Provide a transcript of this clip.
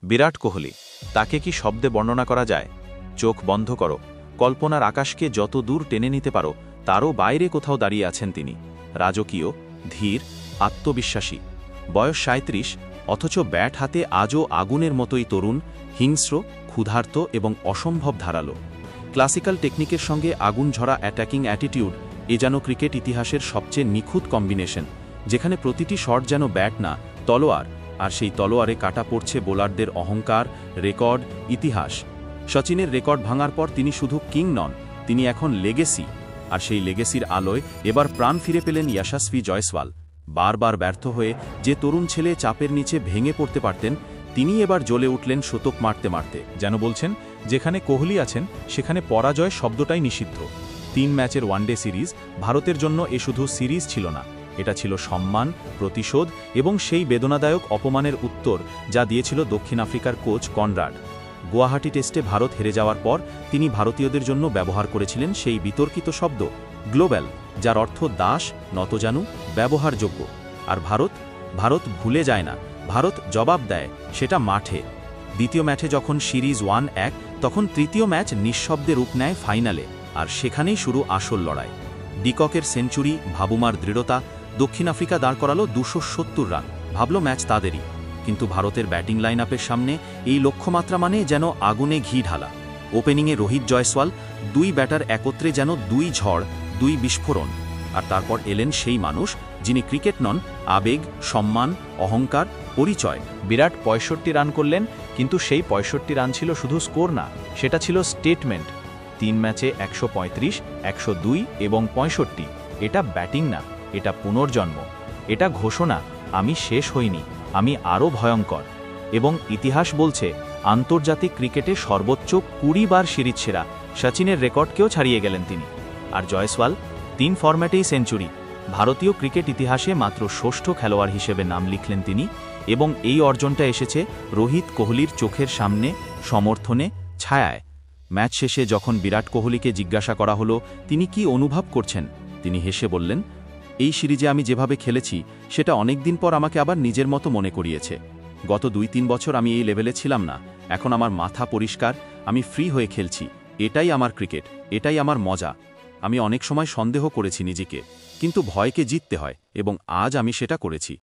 বিরাট কোহলি, তাকে কি শব্দে বর্ণনা করা যায়? চোখ বন্ধ করো, কল্পনার আকাশকে যত দূর টেনে নিতে পারো তারও বাইরে কোথাও দাঁড়িয়ে আছেন তিনি। রাজকীয়, ধীর, আত্মবিশ্বাসী। বয়স ৩৭, অথচ ব্যাট হাতে আজও আগুনের মতোই তরুণ, হিংস্র, ক্ষুধার্ত এবং অসম্ভব ধারালো। ক্লাসিক্যাল টেকনিকের সঙ্গে আগুন ঝরা অ্যাটাকিং অ্যাটিটিউড, এ যেন ক্রিকেট ইতিহাসের সবচেয়ে নিখুঁত কম্বিনেশন, যেখানে প্রতিটি শট যেন ব্যাট না, তলোয়ার, আর সেই তলোয়ারে কাটা পড়ছে বোলারদের অহংকার, রেকর্ড, ইতিহাস। সচিনের রেকর্ড ভাঙার পর তিনি শুধু কিং নন, তিনি এখন লেগেসি। আর সেই লেগেসির আলোয় এবার প্রাণ ফিরে পেলেন যশস্বী জয়সওয়াল। বারবার ব্যর্থ হয়ে যে তরুণ ছেলে চাপের নিচে ভেঙে পড়তে পারতেন, তিনি এবার জ্বলে উঠলেন শতক মারতে মারতে। যেন বলছেন, যেখানে কোহলি আছেন সেখানে পরাজয় শব্দটাই নিষিদ্ধ। 3 ম্যাচের ওয়ানডে সিরিজ ভারতের জন্য এ শুধু সিরিজ ছিল না, এটা ছিল সম্মান, প্রতিশোধ এবং সেই বেদনাদায়ক অপমানের উত্তর যা দিয়েছিল দক্ষিণ আফ্রিকার কোচ কনরাড। গুয়াহাটি টেস্টে ভারত হেরে যাওয়ার পর তিনি ভারতীয়দের জন্য ব্যবহার করেছিলেন সেই বিতর্কিত শব্দ গ্লোবাল, যার অর্থ দাস, নতজানু, ব্যবহারযোগ্য। আর ভারত ভুলে যায় না, ভারত জবাব দেয়, সেটা মাঠে। দ্বিতীয় ম্যাচে যখন সিরিজ 1-1, তখন তৃতীয় ম্যাচ নিঃশব্দে রূপ নেয় ফাইনালে, আর সেখানেই শুরু আসল লড়াই। ডিককের সেঞ্চুরি, ভাবুমার দৃঢ়তা, দক্ষিণ আফ্রিকা দাঁড় করালো 270 রান, ভাবল ম্যাচ তাদেরই। কিন্তু ভারতের ব্যাটিং লাইন আপের সামনে এই লক্ষ্যমাত্রা মানে যেন আগুনে ঘি ঢালা। ওপেনিংয়ে রোহিত জয়সওয়াল, 2 ব্যাটার একত্রে যেন 2 ঝড়, 2 বিস্ফোরণ। আর তারপর এলেন সেই মানুষ যিনি ক্রিকেট নন, আবেগ, সম্মান, অহংকার, পরিচয়। বিরাট 65 রান করলেন, কিন্তু সেই 65 রান ছিল শুধু স্কোর না, সেটা ছিল স্টেটমেন্ট। 3 ম্যাচে 135, 102 এবং 65। এটা ব্যাটিং না, এটা পুনর্জন্ম। এটা ঘোষণা, আমি শেষ হইনি, আমি আরও ভয়ঙ্কর। এবং ইতিহাস বলছে, আন্তর্জাতিক ক্রিকেটে সর্বোচ্চ 20 বার সিরিজ সেরা সচিনের রেকর্ডকেও ছাড়িয়ে গেলেন তিনি। আর জয়সওয়াল 3 ফরম্যাটেই সেঞ্চুরি। ভারতীয় ক্রিকেট ইতিহাসে মাত্র ষষ্ঠ খেলোয়াড় হিসেবে নাম লিখলেন তিনি। এবং এই অর্জনটা এসেছে রোহিত কোহলির চোখের সামনে, সমর্থনে, ছায়ায়। ম্যাচ শেষে যখন বিরাট কোহলিকে জিজ্ঞাসা করা হলো তিনি কি অনুভব করছেন, তিনি হেসে বললেন, এই সিরিজে আমি যেভাবে খেলেছি সেটা অনেক দিন পর আমাকে আবার নিজের মতো মনে করিয়েছে। গত 2-3 বছর আমি এই লেভেলে ছিলাম না, এখন আমার মাথা পরিষ্কার, আমি ফ্রি হয়ে খেলছি। এটাই আমার ক্রিকেট, এটাই আমার মজা। আমি অনেক সময় সন্দেহ করেছি নিজেকে, কিন্তু ভয়কে জিততে হয়, এবং আজ আমি সেটা করেছি।